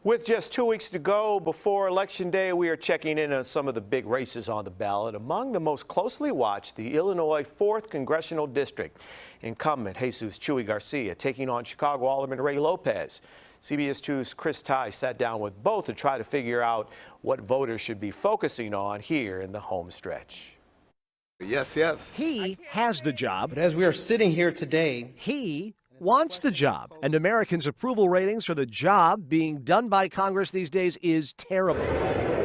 With just 2 weeks to go before Election Day, we are checking in on some of the big races on the ballot. Among the most closely watched, the Illinois 4th Congressional District. Incumbent Jesus Chuy Garcia taking on Chicago Alderman Raymond Lopez. CBS 2's Chris Ty sat down with both to try to figure out what voters should be focusing on here in the home stretch. Yes. He has the job. But as we are sitting here today, He wants the job. And Americans' approval ratings for the job being done by Congress these days is terrible.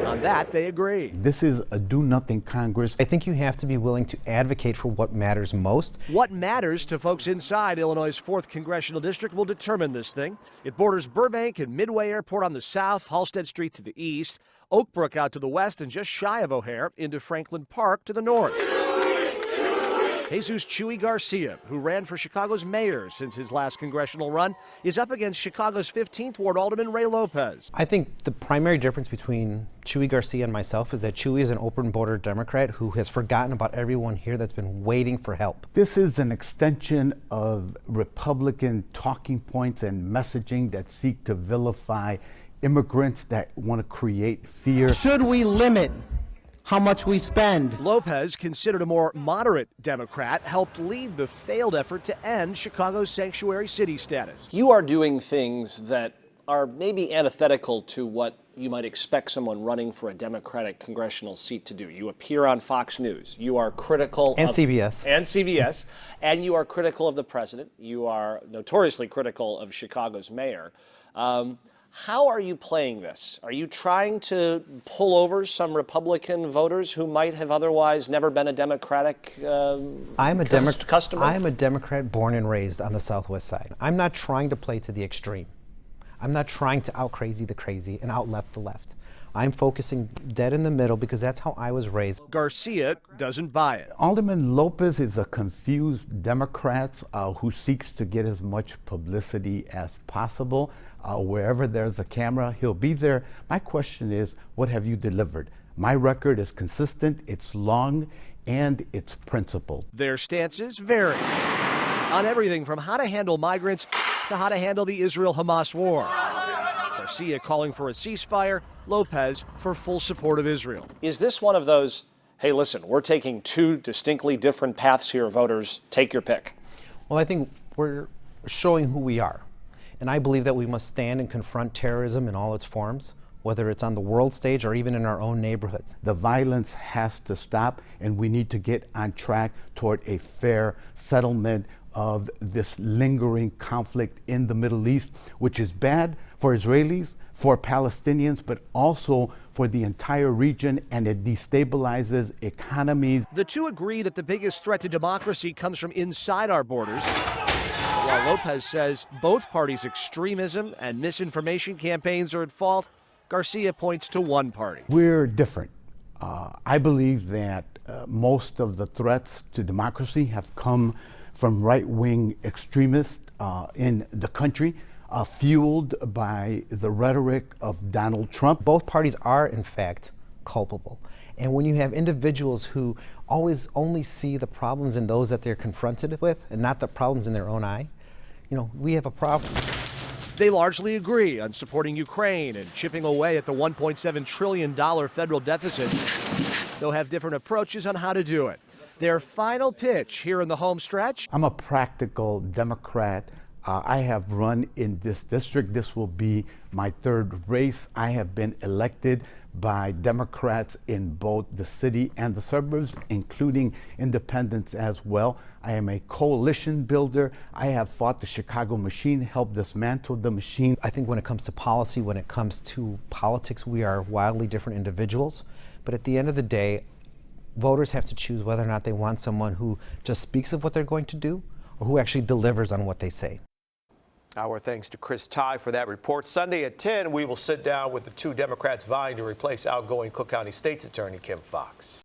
On that, they agree. This is a do-nothing Congress. I think you have to be willing to advocate for what matters most. What matters to folks inside Illinois' 4th Congressional District will determine this thing. It borders Burbank and Midway Airport on the south, Halstead Street to the east, Oak Brook out to the west, and just shy of O'Hare into Franklin Park to the north. Jesus Chuy Garcia, who ran for Chicago's mayor since his last congressional run, is up against Chicago's 15th Ward Alderman Raymond Lopez. I think the primary difference between Chuy Garcia and myself is that Chuy is an open border Democrat who has forgotten about everyone here that's been waiting for help. This is an extension of Republican talking points and messaging that seek to vilify immigrants, that want to create fear. should we limit how much we spend? Lopez, considered a more moderate Democrat, helped lead the failed effort to end Chicago's sanctuary city status. You are doing things that are maybe antithetical to what you might expect someone running for a Democratic congressional seat to do. You appear on Fox News. You are critical And of CBS. And you are critical of the president. You are notoriously critical of Chicago's mayor. How are you playing this? Are you trying to pull over some Republican voters who might have otherwise never been a Democratic customer? I'm a Democrat born and raised on the Southwest side. I'm not trying to play to the extreme. I'm not trying to out-crazy the crazy and out-left the left. I'm focusing dead in the middle because that's how I was raised. Garcia doesn't buy it. Alderman Lopez is a confused Democrat who seeks to get as much publicity as possible. Wherever there's a camera, he'll be there. My question is, what have you delivered? My record is consistent, it's long, and it's principled. Their stances vary on everything from how to handle migrants to how to handle the Israel-Hamas war. Garcia calling for a ceasefire, Lopez for full support of Israel. Is this one of those, hey, listen, we're taking two distinctly different paths here, voters, take your pick? Well, I think we're showing who we are. And I believe that we must stand and confront terrorism in all its forms, whether it's on the world stage or even in our own neighborhoods. The violence has to stop, and we need to get on track toward a fair settlement of this lingering conflict in the Middle East, which is bad for Israelis, for Palestinians, but also for the entire region, and it destabilizes economies. The two agree that the biggest threat to democracy comes from inside our borders. While Lopez says both parties' extremism and misinformation campaigns are at fault, Garcia points to one party. We're different. I believe that most of the threats to democracy have come from right-wing extremists in the country, fueled by the rhetoric of Donald Trump. Both parties are, in fact, culpable. And when you have individuals who always only see the problems in those that they're confronted with and not the problems in their own eye, we have a problem. They largely agree on supporting Ukraine and chipping away at the $1.7 trillion federal deficit. They'll have different approaches on how to do it. Their final pitch here in the home stretch. I'm a practical Democrat. I have run in this district. This will be my third race. I have been elected by Democrats in both the city and the suburbs, including independents as well. I am a coalition builder. I have fought the Chicago machine, helped dismantle the machine. I think when it comes to policy, when it comes to politics, we are wildly different individuals. But at the end of the day, voters have to choose whether or not they want someone who just speaks of what they're going to do or who actually delivers on what they say. Our thanks to Chris Ty for that report. Sunday at 10, we will sit down with the two Democrats vying to replace outgoing Cook County State's Attorney Kim Foxx.